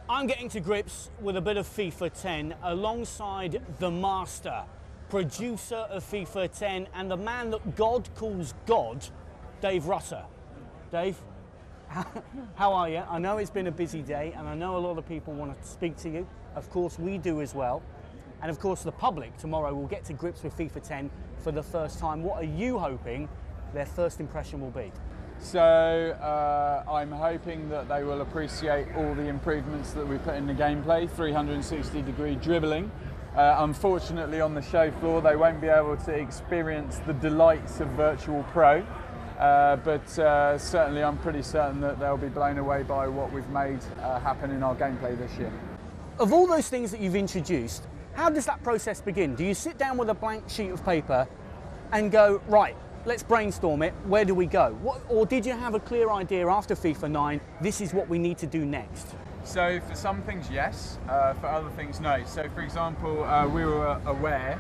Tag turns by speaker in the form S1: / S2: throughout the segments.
S1: I'm getting to grips with a bit of FIFA 10 alongside the master, producer of FIFA 10 and the man that God calls God, Dave Rutter. Dave, how are you? I know it's been a busy day and I know a lot of people want to speak to you. Of course we do as well. And of course the public tomorrow will get to grips with FIFA 10 for the first time. What are you hoping their first impression will be?
S2: So I'm hoping that they will appreciate all the improvements that we put in the gameplay, 360-degree dribbling. Unfortunately on the show floor they won't be able to experience the delights of Virtual Pro, but certainly I'm pretty certain that they'll be blown away by what we've made happen in our gameplay this year.
S1: Of all those things that you've introduced, how does that process begin? Do you sit down with a blank sheet of paper and go, right, let's brainstorm it, where do we go? Or did you have a clear idea after FIFA 9, this is what we need to do next?
S2: So for some things, yes. For other things, no. So for example, we were aware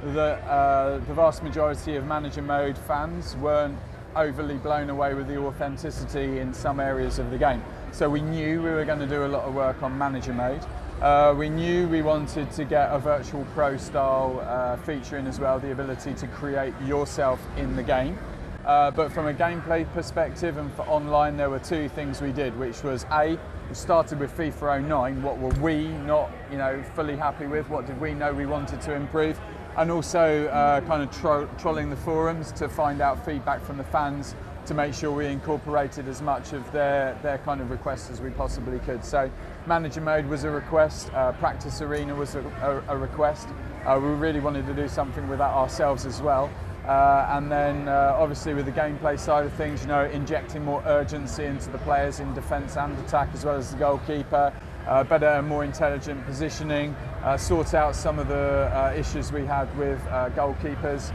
S2: that the vast majority of Manager Mode fans weren't overly blown away with the authenticity in some areas of the game. So we knew we were going to do a lot of work on Manager Mode. We knew we wanted to get a Virtual Pro style feature in as well, the ability to create yourself in the game. But from a gameplay perspective and for online, there were two things we did, which was A, we started with FIFA 09, what were we not fully happy with, what did we know we wanted to improve, and also kind of trolling the forums to find out feedback from the fans to make sure we incorporated as much of their kind of requests as we possibly could. So Manager Mode was a request, Practice Arena was a request. We really wanted to do something with that ourselves as well. And then obviously with the gameplay side of things, injecting more urgency into the players in defence and attack as well as the goalkeeper, better and more intelligent positioning, sort out some of the issues we had with goalkeepers,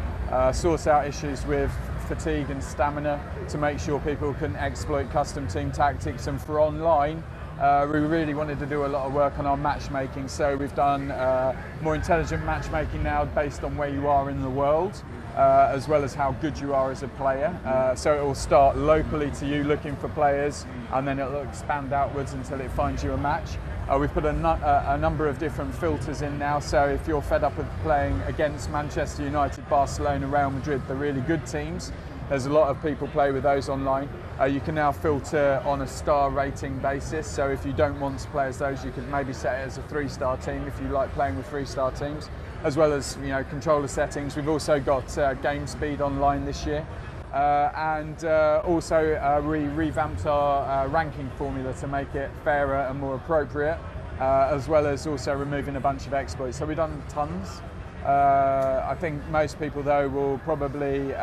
S2: sort out issues with fatigue and stamina to make sure people can exploit custom team tactics. And for online, we really wanted to do a lot of work on our matchmaking. So we've done more intelligent matchmaking now based on where you are in the world, as well as how good you are as a player. So it will start locally to you looking for players, and then it will expand outwards until it finds you a match. We've put a number of different filters in now, so if you're fed up with playing against Manchester United, Barcelona, Real Madrid, the really good teams, there's a lot of people play with those online. You can now filter on a star rating basis, so if you don't want to play as those, you could maybe set it as a 3-star team if you like playing with 3-star teams, as well as controller settings. We've also got game speed online this year. And also we revamped our ranking formula to make it fairer and more appropriate, as well as also removing a bunch of exploits. So we've done tons. I think most people though will probably,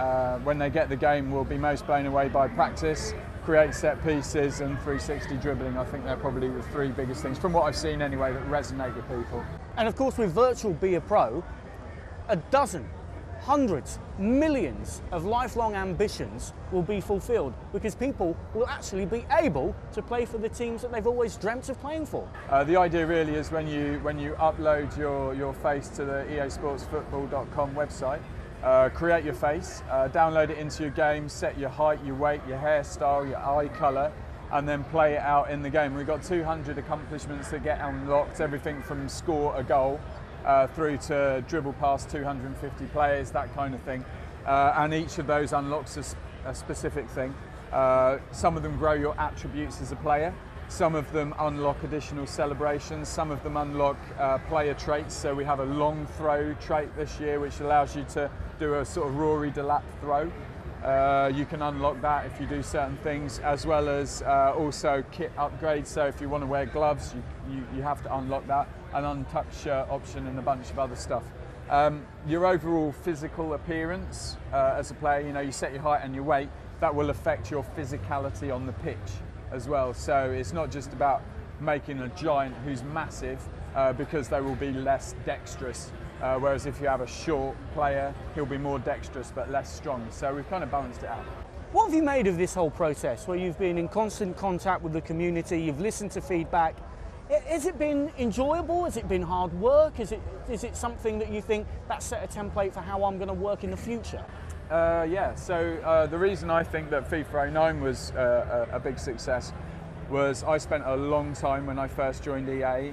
S2: when they get the game, will be most blown away by practice, create set pieces and 360 dribbling. I think they're probably the three biggest things, from what I've seen anyway, that resonate with people.
S1: And of course with Virtual Be a Pro, a dozen, hundreds, millions of lifelong ambitions will be fulfilled because people will actually be able to play for the teams that they've always dreamt of playing for.
S2: The idea really is when you upload your face to the easportsfootball.com website, create your face, download it into your game, set your height, your weight, your hairstyle, your eye colour, and then play it out in the game. We've got 200 accomplishments that get unlocked, everything from score a goal through to dribble past 250 players, that kind of thing. And each of those unlocks a specific thing. Some of them grow your attributes as a player. Some of them unlock additional celebrations. Some of them unlock player traits. So we have a long throw trait this year, which allows you to do a sort of Rory Delap throw. You can unlock that if you do certain things, as well as also kit upgrades. So if you want to wear gloves, you have to unlock that, an untouched shirt option and a bunch of other stuff. Your overall physical appearance as a player, you set your height and your weight, that will affect your physicality on the pitch as well. So it's not just about making a giant who's massive, because they will be less dexterous. Whereas if you have a short player, he'll be more dexterous but less strong. So we've kind of balanced it out.
S1: What have you made of this whole process where you've been in constant contact with the community, you've listened to feedback? Has it been enjoyable? Has it been hard work? Is it something that you think that set a template for how I'm going to work in the future?
S2: Yeah, so the reason I think that FIFA 09 was a big success was I spent a long time when I first joined EA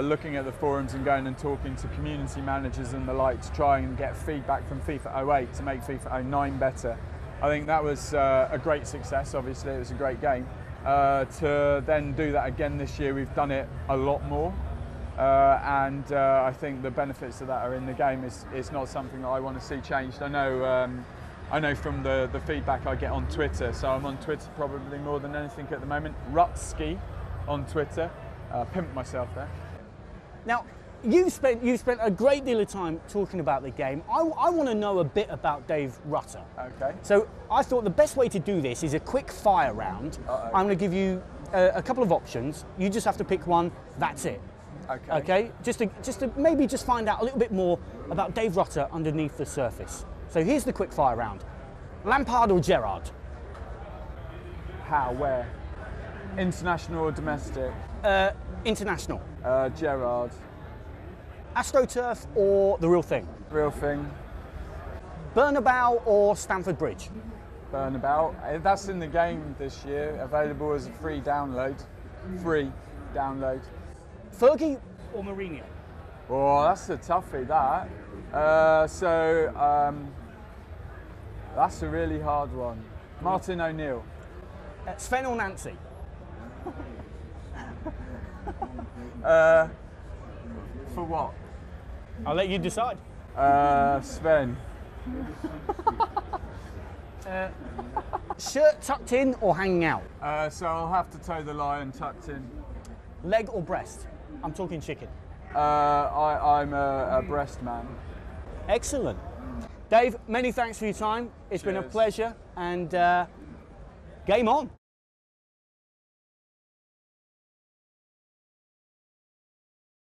S2: looking at the forums and going and talking to community managers and the like to try and get feedback from FIFA 08 to make FIFA 09 better. I think that was a great success. Obviously it was a great game. To then do that again this year, we've done it a lot more. And I think the benefits of that are in the game. It's not something that I want to see changed. I know from the feedback I get on Twitter, so I'm on Twitter probably more than anything at the moment. Rutsky on Twitter, pimped myself there.
S1: Now, you've spent a great deal of time talking about the game. I want to know a bit about Dave Rutter.
S2: Okay.
S1: So I thought the best way to do this is a quick fire round. I'm going to give you a couple of options. You just have to pick one. That's it.
S2: Okay.
S1: Okay. Just to maybe just find out a little bit more about Dave Rutter underneath the surface. So here's the quick fire round. Lampard or Gerrard?
S2: How? Where? International or domestic?
S1: International.
S2: Gerrard.
S1: AstroTurf or the real thing?
S2: Real thing.
S1: Bernabeu or Stamford Bridge?
S2: Bernabeu. That's in the game this year. Available as a free download. Free download.
S1: Fergie or Mourinho?
S2: Oh, that's a toughie, that. That's a really hard one. Martin O'Neill.
S1: Sven or Nancy?
S2: For what?
S1: I'll let you decide.
S2: Sven.
S1: Shirt tucked in or hanging out?
S2: So I'll have to toe the line tucked in.
S1: Leg or breast? I'm talking chicken.
S2: I'm a breast man.
S1: Excellent. Dave, many thanks for your time. It's been a
S2: Cheers.
S1: pleasure, and game on.